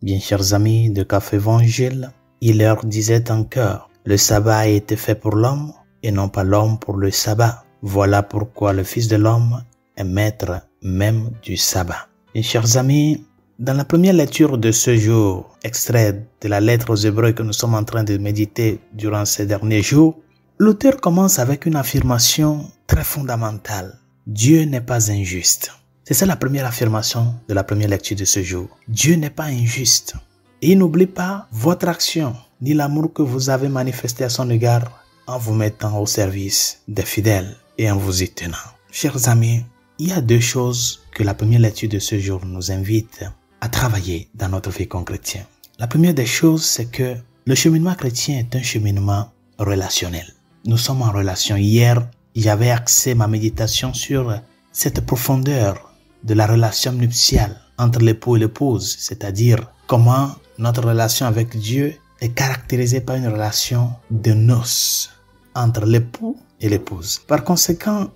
Bien chers amis de Café Évangile, il leur disait encore, le sabbat a été fait pour l'homme et non pas l'homme pour le sabbat. Voilà pourquoi le Fils de l'homme est maître même du sabbat. Bien chers amis, dans la première lecture de ce jour, extrait de la lettre aux Hébreux que nous sommes en train de méditer durant ces derniers jours, l'auteur commence avec une affirmation très fondamentale. Dieu n'est pas injuste. C'est ça la première affirmation de la première lecture de ce jour. Dieu n'est pas injuste. Et il n'oublie pas votre action, ni l'amour que vous avez manifesté à son égard en vous mettant au service des fidèles et en vous y tenant. Chers amis, il y a deux choses que la première lecture de ce jour nous invite à travailler dans notre vie comme chrétien. La première des choses, c'est que le cheminement chrétien est un cheminement relationnel. Nous sommes en relation. Hier, j'avais axé ma méditation sur cette profondeur de la relation nuptiale entre l'époux et l'épouse, c'est-à-dire comment notre relation avec Dieu est caractérisée par une relation de noces entre l'époux et l'épouse. Par conséquent,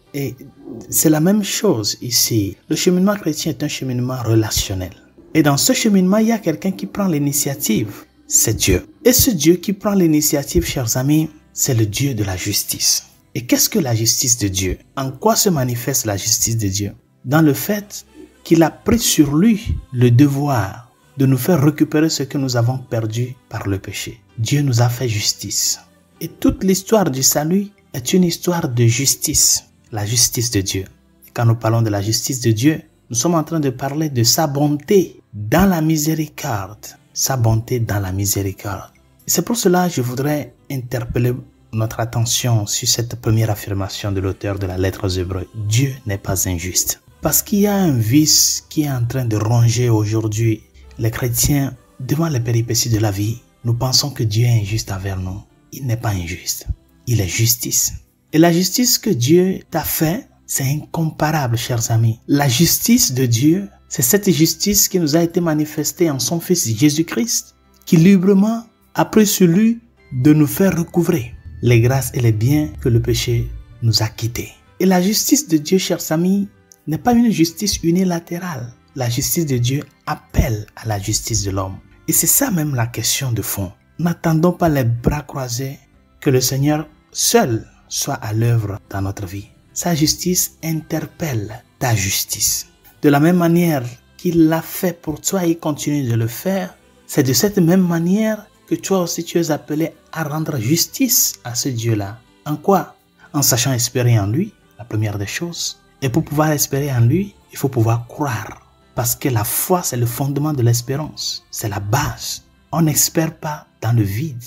c'est la même chose ici. Le cheminement chrétien est un cheminement relationnel. Et dans ce cheminement, il y a quelqu'un qui prend l'initiative. C'est Dieu. Et ce Dieu qui prend l'initiative, chers amis, c'est le Dieu de la justice. Et qu'est-ce que la justice de Dieu? En quoi se manifeste la justice de Dieu? Dans le fait qu'il a pris sur lui le devoir de nous faire récupérer ce que nous avons perdu par le péché. Dieu nous a fait justice. Et toute l'histoire du salut est une histoire de justice. La justice de Dieu. Et quand nous parlons de la justice de Dieu, nous sommes en train de parler de sa bonté dans la miséricorde. Sa bonté dans la miséricorde. C'est pour cela que je voudrais interpeller notre attention sur cette première affirmation de l'auteur de la lettre aux Hébreux. Dieu n'est pas injuste. Parce qu'il y a un vice qui est en train de ronger aujourd'hui les chrétiens devant les péripéties de la vie. Nous pensons que Dieu est injuste envers nous. Il n'est pas injuste. Il est justice. Et la justice que Dieu t'a fait, c'est incomparable, chers amis. La justice de Dieu, c'est cette justice qui nous a été manifestée en son Fils Jésus-Christ, qui librement a pris sur lui de nous faire recouvrer les grâces et les biens que le péché nous a quittés. Et la justice de Dieu, chers amis, n'est pas une justice unilatérale. La justice de Dieu appelle à la justice de l'homme. Et c'est ça même la question de fond. N'attendons pas les bras croisés que le Seigneur seul soit à l'œuvre dans notre vie. Sa justice interpelle ta justice. De la même manière qu'il l'a fait pour toi et il continue de le faire, c'est de cette même manière que toi aussi tu es appelé à rendre justice à ce Dieu-là. En quoi? En sachant espérer en lui, la première des choses. Et pour pouvoir espérer en lui, il faut pouvoir croire. Parce que la foi, c'est le fondement de l'espérance. C'est la base. On n'espère pas dans le vide.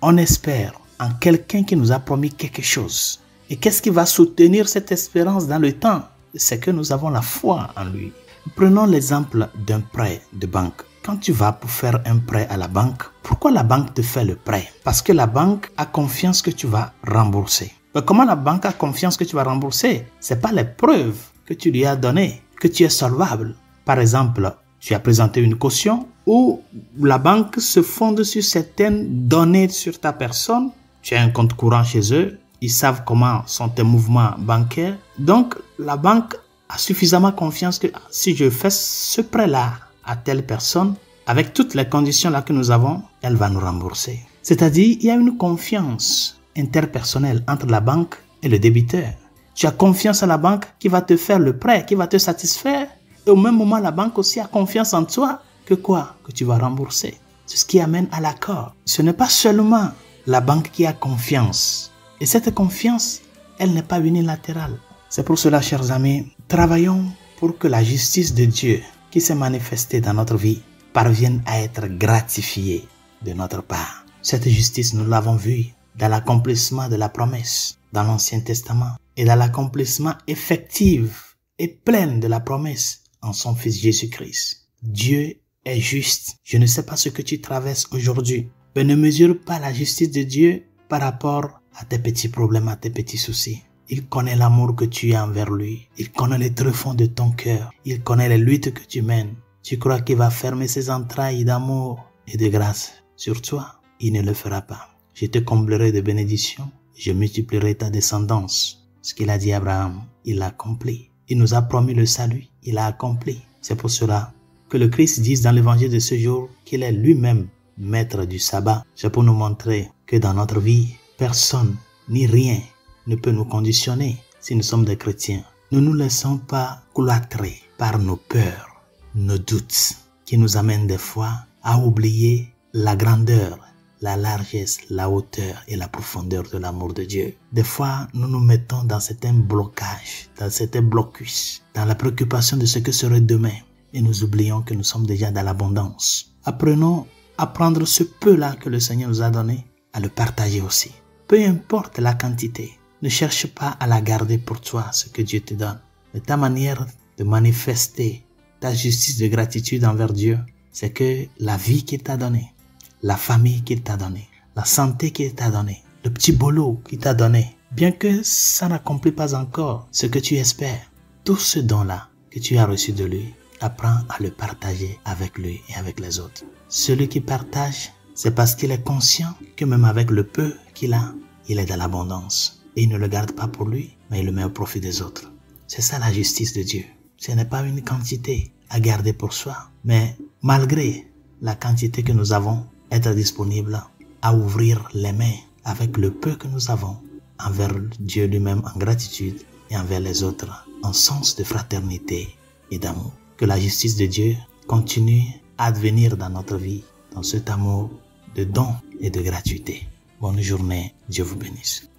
On espère en quelqu'un qui nous a promis quelque chose. Et qu'est-ce qui va soutenir cette espérance dans le temps? C'est que nous avons la foi en lui. Prenons l'exemple d'un prêt de banque. Quand tu vas pour faire un prêt à la banque, pourquoi la banque te fait le prêt? Parce que la banque a confiance que tu vas rembourser. Mais comment la banque a confiance que tu vas rembourser? C'est pas les preuves que tu lui as données que tu es solvable. Par exemple, tu as présenté une caution ou la banque se fonde sur certaines données sur ta personne. Tu as un compte courant chez eux. Ils savent comment sont tes mouvements bancaires. Donc, la banque a suffisamment confiance que si je fais ce prêt-là à telle personne, avec toutes les conditions là que nous avons, elle va nous rembourser. C'est-à-dire, il y a une confiance interpersonnelle entre la banque et le débiteur. Tu as confiance à la banque qui va te faire le prêt, qui va te satisfaire. Et au même moment, la banque aussi a confiance en toi que quoi? Que tu vas rembourser. C'est ce qui amène à l'accord. Ce n'est pas seulement la banque qui a confiance. Et cette confiance, elle n'est pas unilatérale. C'est pour cela, chers amis, travaillons pour que la justice de Dieu qui s'est manifestée dans notre vie parvienne à être gratifiée de notre part. Cette justice, nous l'avons vue dans l'accomplissement de la promesse dans l'Ancien Testament et dans l'accomplissement effectif et plein de la promesse en son Fils Jésus-Christ. Dieu est juste. Je ne sais pas ce que tu traverses aujourd'hui, mais ne mesure pas la justice de Dieu par rapport à tes petits problèmes, à tes petits soucis. Il connaît l'amour que tu as envers lui. Il connaît les tréfonds de ton cœur. Il connaît les luttes que tu mènes. Tu crois qu'il va fermer ses entrailles d'amour et de grâce sur toi? Il ne le fera pas. Je te comblerai de bénédictions. Je multiplierai ta descendance. Ce qu'il a dit à Abraham, il l'a accompli. Il nous a promis le salut. Il l'a accompli. C'est pour cela, que le Christ dise dans l'évangile de ce jour qu'il est lui-même maître du sabbat. C'est pour nous montrer que dans notre vie, personne ni rien ne peut nous conditionner si nous sommes des chrétiens. Ne nous laissons pas cloîtrer par nos peurs, nos doutes, qui nous amènent des fois à oublier la grandeur, la largesse, la hauteur et la profondeur de l'amour de Dieu. Des fois, nous nous mettons dans certains blocages, dans certains blocus, dans la préoccupation de ce que serait demain. Et nous oublions que nous sommes déjà dans l'abondance. Apprenons à prendre ce peu-là que le Seigneur nous a donné, à le partager aussi. Peu importe la quantité, ne cherche pas à la garder pour toi, ce que Dieu te donne. Mais ta manière de manifester ta justice de gratitude envers Dieu, c'est que la vie qu'il t'a donnée, la famille qu'il t'a donnée, la santé qu'il t'a donnée, le petit boulot qu'il t'a donné, bien que ça n'accomplit pas encore ce que tu espères, tout ce don-là que tu as reçu de lui, apprends à le partager avec lui et avec les autres. Celui qui partage, c'est parce qu'il est conscient que même avec le peu qu'il a, il est dans l'abondance. Et il ne le garde pas pour lui, mais il le met au profit des autres. C'est ça la justice de Dieu. Ce n'est pas une quantité à garder pour soi, mais malgré la quantité que nous avons, être disponible à ouvrir les mains avec le peu que nous avons envers Dieu lui-même en gratitude et envers les autres en sens de fraternité et d'amour. Que la justice de Dieu continue à advenir dans notre vie, dans cet amour de don et de gratuité. Bonne journée, Dieu vous bénisse.